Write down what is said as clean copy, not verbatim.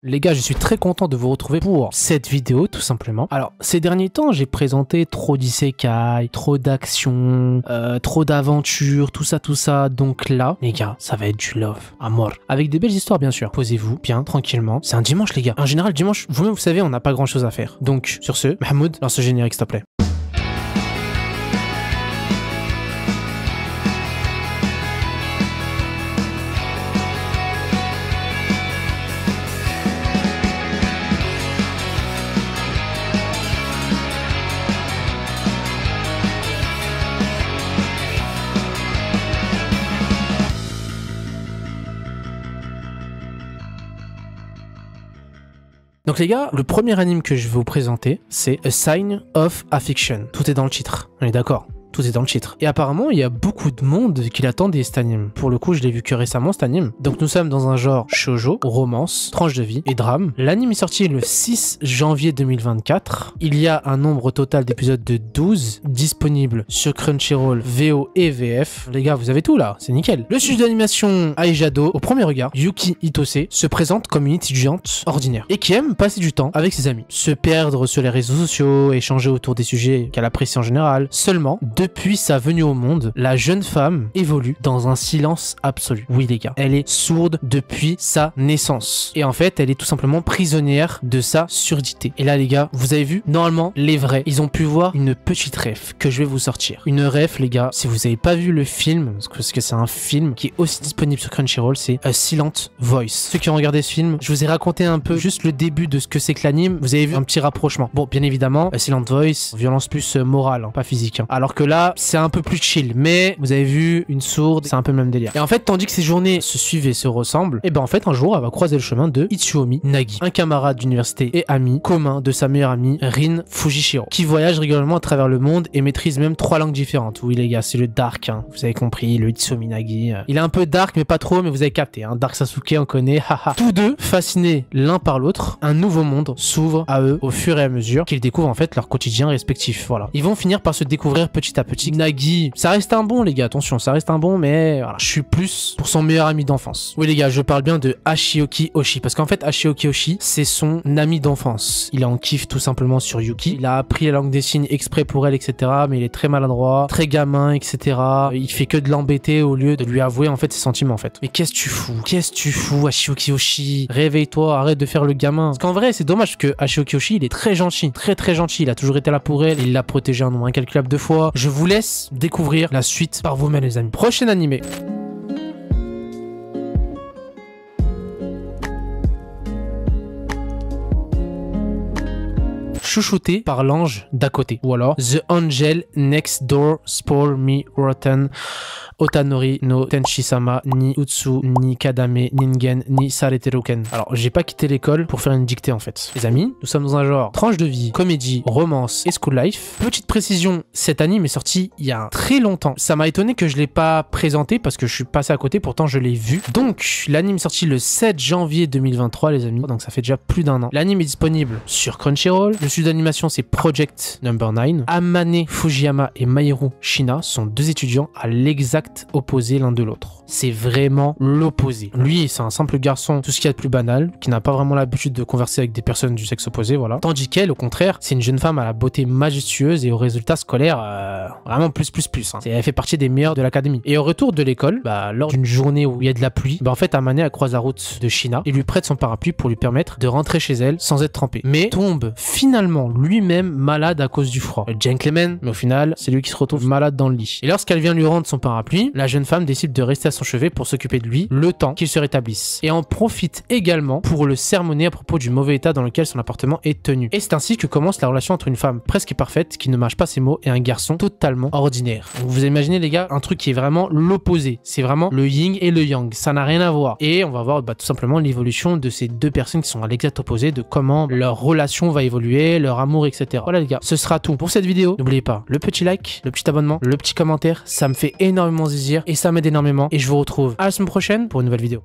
Les gars, je suis très content de vous retrouver pour cette vidéo, tout simplement. Alors, ces derniers temps, j'ai présenté trop d'isekai, trop d'action, trop d'aventures, tout ça. Donc là, les gars, ça va être du love, amour. Avec des belles histoires, bien sûr. Posez-vous bien, tranquillement. C'est un dimanche, les gars. En général, dimanche, vous-même, vous savez, on n'a pas grand-chose à faire. Donc, sur ce, Mahmoud, lance le générique, s'il te plaît. Donc les gars, le premier anime que je vais vous présenter, c'est A Sign of Affection. Tout est dans le titre, on est d'accord? Tout est dans le titre. Et apparemment, il y a beaucoup de monde qui l'attendait cet anime. Pour le coup, je l'ai vu que récemment cet anime. Donc nous sommes dans un genre shoujo, romance, tranche de vie et drame. L'anime est sorti le 6 janvier 2024. Il y a un nombre total d'épisodes de 12 disponibles sur Crunchyroll, VO et VF. Les gars, vous avez tout là, c'est nickel. Le sujet d'animation Aijado, au premier regard, Yuki Hitose se présente comme une étudiante ordinaire et qui aime passer du temps avec ses amis, se perdre sur les réseaux sociaux, échanger autour des sujets qu'elle apprécie en général. Seulement, depuis sa venue au monde, la jeune femme évolue dans un silence absolu. Oui les gars, elle est sourde depuis sa naissance. Et en fait, elle est tout simplement prisonnière de sa surdité. Et là les gars, vous avez vu, normalement, les vrais, ils ont pu voir une petite ref que je vais vous sortir. Une ref les gars, si vous n'avez pas vu le film, parce que c'est un film qui est aussi disponible sur Crunchyroll, c'est A Silent Voice. Ceux qui ont regardé ce film, je vous ai raconté un peu juste le début de ce que c'est que l'anime. Vous avez vu un petit rapprochement. Bon, bien évidemment, A Silent Voice, violence plus morale, hein, pas physique. Hein. Alors que là, c'est un peu plus chill, mais vous avez vu, une sourde, c'est un peu le même délire. Et en fait, tandis que ces journées se suivent et se ressemblent, et ben en fait, un jour, elle va croiser le chemin de Itsuomi Nagi, un camarade d'université et ami commun de sa meilleure amie, Rin Fujishiro, qui voyage régulièrement à travers le monde et maîtrise même 3 langues différentes. Oui les gars, c'est le dark, hein. Vous avez compris, le Itsuomi Nagi. Il est un peu dark, mais pas trop, mais vous avez capté, hein. Dark Sasuke, on connaît, haha. Tous deux, fascinés l'un par l'autre, un nouveau monde s'ouvre à eux au fur et à mesure qu'ils découvrent en fait leur quotidien respectif. Voilà. Ils vont finir par se découvrir petit à petit. Nagi, ça reste un bon les gars, attention, ça reste un bon, mais voilà, je suis plus pour son meilleur ami d'enfance. Oui les gars, je parle bien de Ashioki Oshi, parce qu'en fait Ashioki Oshi, c'est son ami d'enfance. Il est en kiff tout simplement sur Yuki. Il a appris la langue des signes exprès pour elle, etc. Mais il est très maladroit, très gamin, etc. Il fait que de l'embêter au lieu de lui avouer en fait ses sentiments en fait. Mais qu'est-ce que tu fous? Qu'est-ce que tu fous, Ashioki Oshi? Réveille-toi, arrête de faire le gamin. Parce qu'en vrai, c'est dommage que Ashioki Oshi, il est très gentil, très gentil. Il a toujours été là pour elle, il l'a protégé un nombre incalculable de fois. Je vous laisse découvrir la suite par vous-même les amis. Prochain animé. Chouchouté par l'ange d'à côté. Ou alors The Angel Next Door Spoil Me Rotten Otanori no Tenshi-sama ni Utsu ni Kadame Ningen ni Sareteruken. Alors j'ai pas quitté l'école pour faire une dictée en fait. Les amis, nous sommes dans un genre tranche de vie, comédie, romance et school life. Petite précision, cet anime est sorti il y a très longtemps. Ça m'a étonné que je l'ai pas présenté parce que je suis passé à côté, pourtant je l'ai vu. Donc l'anime est sorti le 7 janvier 2023 les amis, donc ça fait déjà plus d'un an. L'anime est disponible sur Crunchyroll. Le studio d'animation c'est Project Number 9. Amane Fujiyama et Mahiru Shina sont deux étudiants à l'exact opposé l'un de l'autre. C'est vraiment l'opposé. Lui, c'est un simple garçon, tout ce qu'il y a de plus banal, qui n'a pas vraiment l'habitude de converser avec des personnes du sexe opposé, voilà. Tandis qu'elle, au contraire, c'est une jeune femme à la beauté majestueuse et aux résultats scolaires vraiment plus. Hein. Elle fait partie des meilleurs de l'académie. Et au retour de l'école, lors d'une journée où il y a de la pluie, en fait, Amane elle croise la route de Shina et lui prête son parapluie pour lui permettre de rentrer chez elle sans être trempée. Mais tombe finalement lui-même malade à cause du froid. Le gentleman, mais au final, c'est lui qui se retrouve malade dans le lit. Et lorsqu'elle vient lui rendre son parapluie, la jeune femme décide de rester à son chevet pour s'occuper de lui le temps qu'il se rétablisse. Et en profite également pour le sermonner à propos du mauvais état dans lequel son appartement est tenu. Et c'est ainsi que commence la relation entre une femme presque parfaite qui ne mâche pas ses mots et un garçon totalement ordinaire. Donc vous imaginez les gars, un truc qui est vraiment l'opposé. C'est vraiment le yin et le yang. Ça n'a rien à voir. Et on va voir tout simplement l'évolution de ces deux personnes qui sont à l'exact opposé, de comment leur relation va évoluer, leur amour, etc. Voilà les gars, ce sera tout pour cette vidéo. N'oubliez pas le petit like, le petit abonnement, le petit commentaire. Ça me fait énormément zizir et ça m'aide énormément. Et je vous retrouve à la semaine prochaine pour une nouvelle vidéo.